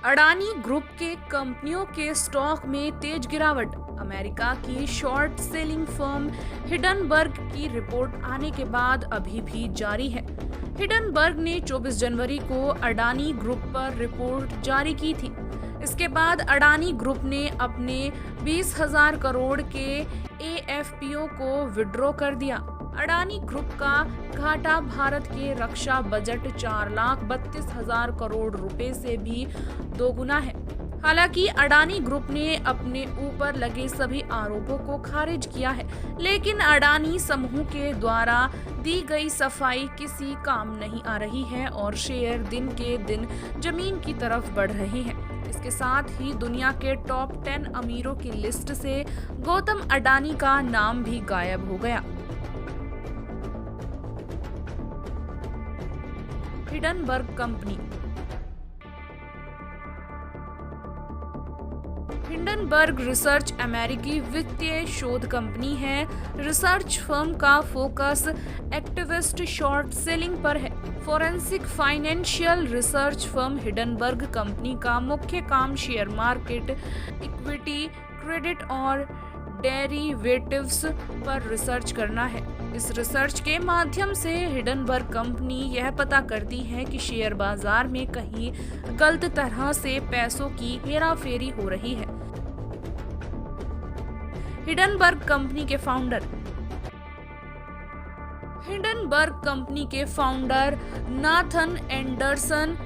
Adani group के कंपनियों के स्टॉक में तेज गिरावट। अमेरिका की शॉर्ट सेलिंग फर्म हिडनबर्ग की रिपोर्ट आने के बाद अभी भी जारी है। हिडनबर्ग ने 24 जनवरी को अडानी ग्रुप पर रिपोर्ट जारी की थी। इसके बाद अडानी ग्रुप ने अपने 20,000 करोड़ के एएफपीओ को विड्रॉ कर दिया। अडानी ग्रुप का घाटा भारत के रक्षा बजट 4,32,000 करोड़ रुपए से भी दोगुना है। हालांकि अडानी ग्रुप ने अपने ऊपर लगे सभी आरोपों को खारिज किया है, लेकिन अडानी समूह के द्वारा दी गई सफाई किसी काम नहीं आ रही है और शेयर दिन के दिन जमीन की तरफ बढ़ रहे हैं। इसके साथ ही दुनिया के टॉप 10 अमीरों की लिस्ट से गौतम अडानी का नाम भी गायब हो गया। Hindenburg company. हिंडनबर्ग रिसर्च अमेरिकी वित्तीय शोध कंपनी है। रिसर्च फर्म का फोकस एक्टिविस्ट शॉर्ट सेलिंग पर है। Forensic financial research firm Hindenburg company का मुख्य काम शेयर मार्केट, इक्विटी, क्रेडिट और डेरिवेटिव्स पर रिसर्च करना है। इस रिसर्च के माध्यम से हिडनबर्ग कंपनी यह पता करती है कि शेयर बाजार में कहीं गलत तरह से पैसों की हेराफेरी हो रही है। हिडनबर्ग कंपनी के फाउंडर। हिडनबर्ग कंपनी के फाउंडर नाथन एंडरसन।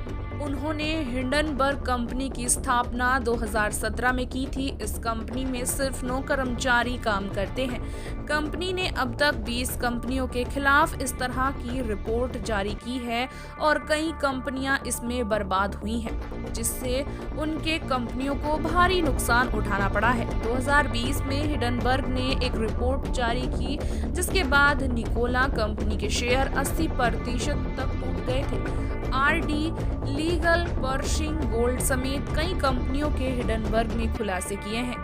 उन्होंने हिंडनबर्ग कंपनी की स्थापना 2017 में की थी। इस कंपनी में सिर्फ 9 कर्मचारी काम करते हैं। कंपनी ने अब तक 20 कंपनियों के खिलाफ इस तरह की रिपोर्ट जारी की है और कई कंपनियां इसमें बर्बाद हुई हैं, जिससे उनके कंपनियों को भारी नुकसान उठाना पड़ा है। 2020 में हिडनबर्ग ने एक रिपोर्ट जारी की, जिसके बाद निकोला कंपनी के शेयर 80% तक टूट गए थे। आरडी लीगल, पर्शिंग गोल्ड समेत कई कंपनियों के हिडनबर्ग ने खुलासे किए हैं।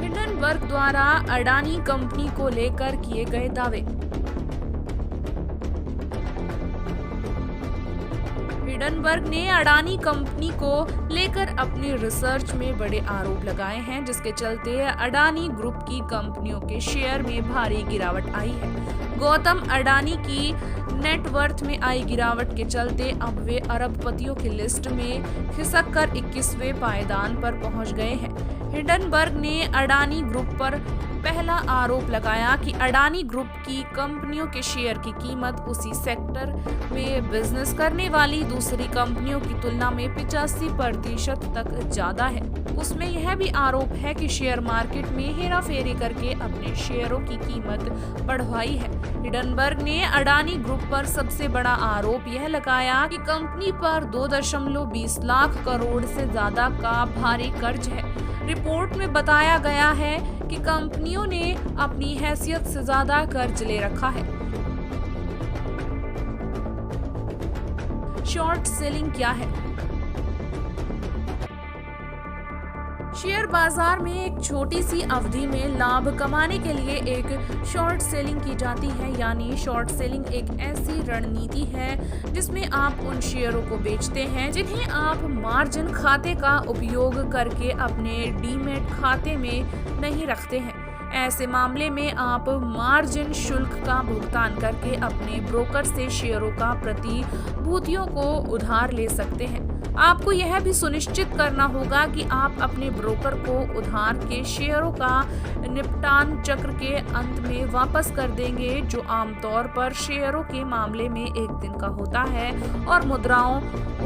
हिडनबर्ग द्वारा अडानी कंपनी को लेकर किए गए दावे। हिडनबर्ग ने अडानी कंपनी को लेकर अपने रिसर्च में बड़े आरोप लगाए हैं, जिसके चलते अडानी ग्रुप की कंपनियों के शेयर में भारी गिरावट आई है। गौतम अडानी की नेटवर्थ में आई गिरावट के चलते अब वे अरबपतियों की लिस्ट में खिसक कर 21वें पायदान पर पहुंच गए हैं। हिडनबर्ग ने अडानी ग्रुप पर पहला आरोप लगाया कि अडानी ग्रुप की कंपनियों के शेयर की कीमत उसी सेक्टर में बिजनेस करने वाली दूसरी कंपनियों की तुलना में 85% तक ज्यादा है। उसमें यह भी आरोप है कि शेयर मार्केट में हेराफेरी करके अपने शेयरों की कीमत बढ़वाई है। हिडनबर्ग ने अडानी ग्रुप पर सबसे बड़ा आरोप यह लगाया कि कंपनी पर 2.20 लाख करोड़ से ज्यादा का भारी कर्ज है। रिपोर्ट में बताया गया है कि कंपनियों ने अपनी हैसियत से ज्यादा कर्ज ले रखा है। शॉर्ट सेलिंग क्या है? शेयर बाजार में एक छोटी सी अवधि में लाभ कमाने के लिए एक शॉर्ट सेलिंग की जाती है। यानी शॉर्ट सेलिंग एक ऐसी रणनीति है जिसमें आप उन शेयरों को बेचते हैं जिन्हें आप मार्जिन खाते का उपयोग करके अपने डीमैट खाते में नहीं रखते हैं। ऐसे मामले में आप मार्जिन शुल्क का भुगतान करके अपने ब्रोकर से शेयरों का प्रतिभूतियों को उधार ले सकते हैं। आपको यह भी सुनिश्चित करना होगा कि आप अपने ब्रोकर को उधार के शेयरों का निपटान चक्र के अंत में वापस कर देंगे, जो आमतौर पर शेयरों के मामले में 1 दिन का होता है और मुद्राओं,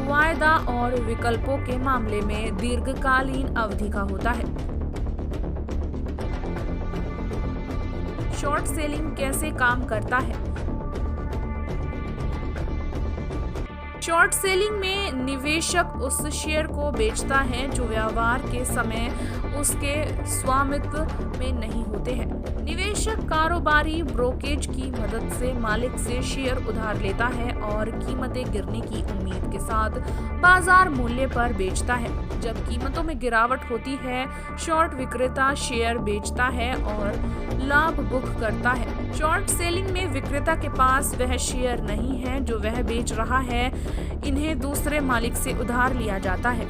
वायदा और विकल्पों के मामले में दीर्घकालीन अवधि का होता है। शॉर्ट सेलिंग कैसे काम करता है? शॉर्ट सेलिंग में निवेशक उस शेयर को बेचता है जो व्यवहार के समय उसके स्वामित्व में नहीं होते हैं। निवेशक कारोबारी ब्रोकेज की मदद से मालिक से शेयर उधार लेता है और कीमतें गिरने की उम्मीद के साथ बाजार मूल्य पर बेचता है। जब कीमतों में गिरावट होती है, शॉर्ट विक्रेता शेयर बेचता है और लाभ बुक करता है। शॉर्ट सेलिंग में विक्रेता के पास वह शेयर नहीं है जो वह बेच रहा है, इन्हें दूसरे मालिक से उधार लिया जाता है।